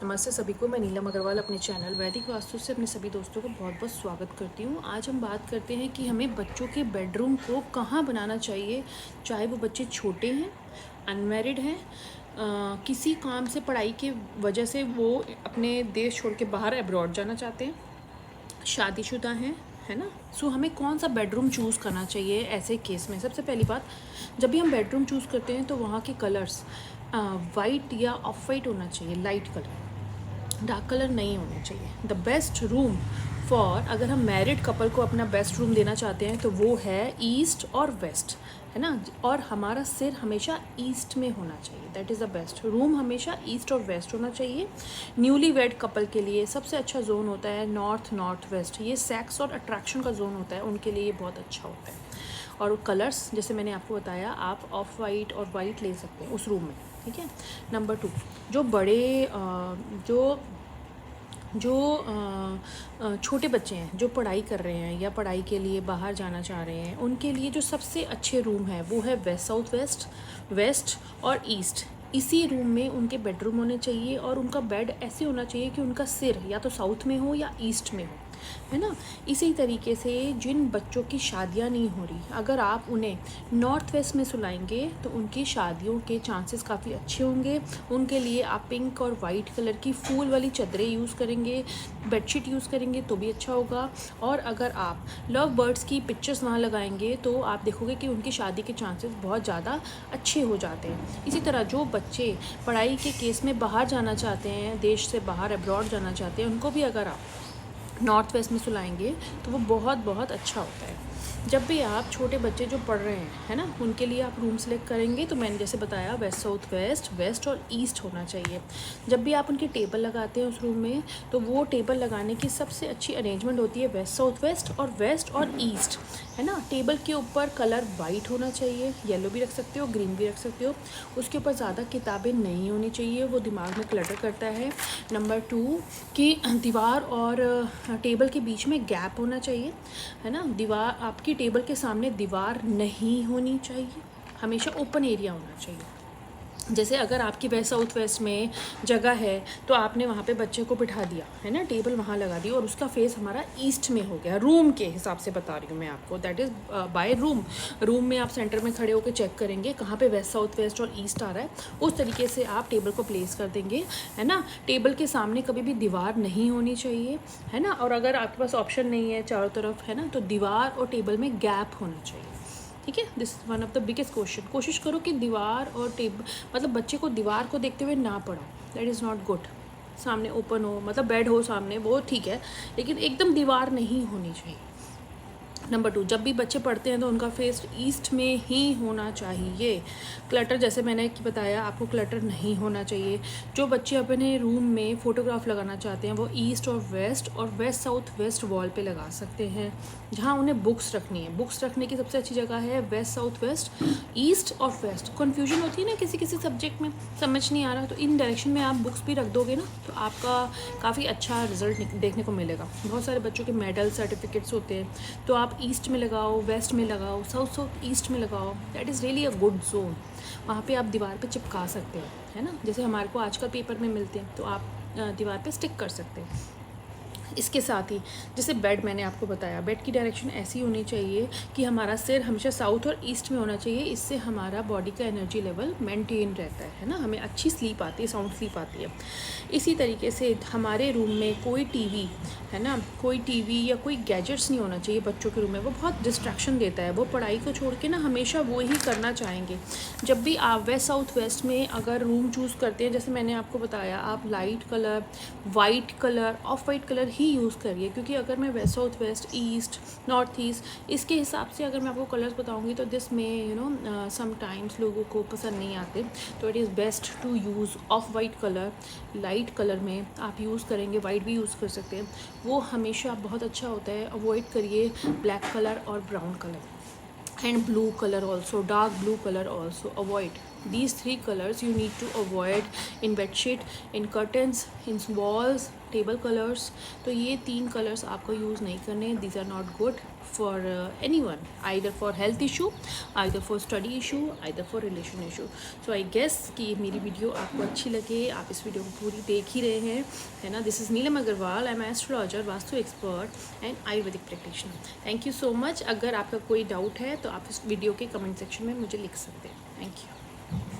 नमस्ते सभी को। मैं नीलम अग्रवाल अपने चैनल वैदिक वास्तु से अपने सभी दोस्तों को बहुत बहुत स्वागत करती हूँ। आज हम बात करते हैं कि हमें बच्चों के बेडरूम को कहाँ बनाना चाहिए, चाहे वो बच्चे छोटे हैं, अनमैरिड हैं, किसी काम से पढ़ाई की वजह से वो अपने देश छोड़ के बाहर अब्रॉड जाना चाहते हैं, शादीशुदा हैं, है ना। सो हमें कौन सा बेडरूम चूज़ करना चाहिए ऐसे केस में। सबसे पहली बात, जब भी हम बेडरूम चूज़ करते हैं तो वहाँ के कलर्स वाइट या ऑफ वाइट होना चाहिए, लाइट कलर, डार्क कलर नहीं होना चाहिए। द बेस्ट रूम फॉर, अगर हम मैरिड कपल को अपना बेस्ट रूम देना चाहते हैं तो वो है ईस्ट और वेस्ट, है ना। और हमारा सिर हमेशा ईस्ट में होना चाहिए, that is the best room. हमेशा ईस्ट और वेस्ट होना चाहिए। न्यूली वेड कपल के लिए सबसे अच्छा जोन होता है नॉर्थ वेस्ट। ये सेक्स और अट्रैक्शन का जोन होता है, उनके लिए ये बहुत अच्छा होता है। और कलर्स जैसे मैंने आपको बताया, आप ऑफ वाइट और वाइट ले सकते हैं उस रूम में, ठीक है। नंबर 2, जो बड़े जो जो छोटे बच्चे हैं जो पढ़ाई कर रहे हैं या पढ़ाई के लिए बाहर जाना चाह रहे हैं, उनके लिए जो सबसे अच्छे रूम है वो है वेस्ट, साउथ वेस्ट, वेस्ट और ईस्ट। इसी रूम में उनके बेडरूम होने चाहिए और उनका बेड ऐसे होना चाहिए कि उनका सिर या तो साउथ में हो या ईस्ट में हो, है ना। इसी तरीके से जिन बच्चों की शादियां नहीं हो रही, अगर आप उन्हें नॉर्थ वेस्ट में सुलाएंगे तो उनकी शादियों के चांसेस काफ़ी अच्छे होंगे। उनके लिए आप पिंक और वाइट कलर की फूल वाली चादरें यूज़ करेंगे, बेडशीट यूज़ करेंगे तो भी अच्छा होगा। और अगर आप लव बर्ड्स की पिक्चर्स वहाँ लगाएंगे तो आप देखोगे कि उनकी शादी के चांसेस बहुत ज़्यादा अच्छे हो जाते हैं। इसी तरह जो बच्चे पढ़ाई के केस में बाहर जाना चाहते हैं, देश से बाहर अब्रॉड जाना चाहते हैं, उनको भी अगर आप नॉर्थ वेस्ट में सुलाएंगे तो वो बहुत बहुत अच्छा होता है। जब भी आप छोटे बच्चे जो पढ़ रहे हैं, है ना, उनके लिए आप रूम सेलेक्ट करेंगे तो मैंने जैसे बताया वेस्ट, साउथ वेस्ट, वेस्ट और ईस्ट होना चाहिए। जब भी आप उनकी टेबल लगाते हैं उस रूम में, तो वो टेबल लगाने की सबसे अच्छी अरेंजमेंट होती है वेस्ट, साउथ वेस्ट और वेस्ट और ईस्ट, है ना। टेबल के ऊपर कलर वाइट होना चाहिए, येलो भी रख सकते हो, ग्रीन भी रख सकते हो। उसके ऊपर ज़्यादा किताबें नहीं होनी चाहिए, वो दिमाग में क्लटर करता है। नंबर 2 कि दीवार और टेबल के बीच में गैप होना चाहिए, है ना। दीवार, आपकी टेबल के सामने दीवार नहीं होनी चाहिए, हमेशा ओपन एरिया होना चाहिए। जैसे अगर आपकी वेस्ट, साउथ वेस्ट में जगह है तो आपने वहाँ पे बच्चे को बिठा दिया, है ना, टेबल वहाँ लगा दी और उसका फेस हमारा ईस्ट में हो गया, रूम के हिसाब से बता रही हूँ मैं आपको, दैट इज़ बाय रूम में आप सेंटर में खड़े होकर चेक करेंगे कहाँ पे वेस्ट, साउथ वेस्ट और ईस्ट आ रहा है, उस तरीके से आप टेबल को प्लेस कर देंगे, है ना। टेबल के सामने कभी भी दीवार नहीं होनी चाहिए, है ना। और अगर आपके पास ऑप्शन नहीं है चारों तरफ, है ना, तो दीवार और टेबल में गैप होना चाहिए, ठीक है। This is one of the biggest question. कोशिश करो कि दीवार और टेबल, मतलब बच्चे को दीवार को देखते हुए ना पढ़ो, दैट इज़ नॉट गुड। सामने ओपन हो, मतलब बेड हो सामने, वो ठीक है, लेकिन एकदम दीवार नहीं होनी चाहिए। नंबर 2, जब भी बच्चे पढ़ते हैं तो उनका फेस ईस्ट में ही होना चाहिए। क्लटर, जैसे मैंने बताया आपको, क्लटर नहीं होना चाहिए। जो बच्चे अपने रूम में फ़ोटोग्राफ लगाना चाहते हैं वो ईस्ट और वेस्ट साउथ वेस्ट वॉल पे लगा सकते हैं। जहाँ उन्हें बुक्स रखनी है, बुक्स रखने की सबसे अच्छी जगह है वेस्ट, साउथ वेस्ट, ईस्ट और वेस्ट। कन्फ्यूजन होती है ना किसी किसी सब्जेक्ट में, समझ नहीं आ रहा, तो इन डायरेक्शन में आप बुक्स भी रख दोगे ना तो आपका काफ़ी अच्छा रिजल्ट देखने को मिलेगा। बहुत सारे बच्चों के मेडल सर्टिफिकेट्स होते हैं, तो आप ईस्ट में लगाओ, वेस्ट में लगाओ, साउथ ईस्ट में लगाओ, that is really a good zone. वहाँ पे आप दीवार पे चिपका सकते हैं, है ना, जैसे हमारे को आजकल पेपर में मिलते हैं, तो आप दीवार पे स्टिक कर सकते हैं। इसके साथ ही जैसे बेड, मैंने आपको बताया बेड की डायरेक्शन ऐसी होनी चाहिए कि हमारा सिर हमेशा साउथ और ईस्ट में होना चाहिए। इससे हमारा बॉडी का एनर्जी लेवल मेंटेन रहता है ना, हमें अच्छी स्लीप आती है, साउंड स्लीप आती है। इसी तरीके से हमारे रूम में कोई टीवी, है ना, कोई टीवी या कोई गैजेट्स नहीं होना चाहिए बच्चों के रूम में, वो बहुत डिस्ट्रैक्शन देता है, वो पढ़ाई को छोड़ के ना हमेशा वो ही करना चाहेंगे। जब भी आप वेस्ट, साउथ वेस्ट में अगर रूम चूज़ करते हैं, जैसे मैंने आपको बताया, आप light colour, white colour, off white colour ही यूज़ करिए। क्योंकि अगर मैं west, south west, east, north east, इसके हिसाब से अगर मैं आपको कलर्स बताऊंगी तो दिस में समटाइम्स लोगों को पसंद नहीं आते, तो it is best to use off white colour. Light colour में आप यूज़ करेंगे, वाइट भी यूज़ कर सकते हैं, वो हमेशा बहुत अच्छा होता है। अवॉइड करिए ब्लैक कलर और brown colour, and blue colour also, dark blue colour also avoid. these three colors you need to avoid in bedsheet, in curtains, in walls, table colours. तो ये 3 कलर्स आपको यूज़ नहीं करने. These are not good for anyone, either for health issue, either for study issue, either for relation issue. So I guess कि मेरी video आपको अच्छी लगे. आप इस वीडियो को पूरी देख ही रहे हैं, है ना. This is Neelam Agarwal. I am astrologer, vastu expert and ayurvedic practitioner. Thank you so much. अगर आपका कोई डाउट है तो आप इस वीडियो के कमेंट सेक्शन में मुझे लिख सकते हैं. Thank you.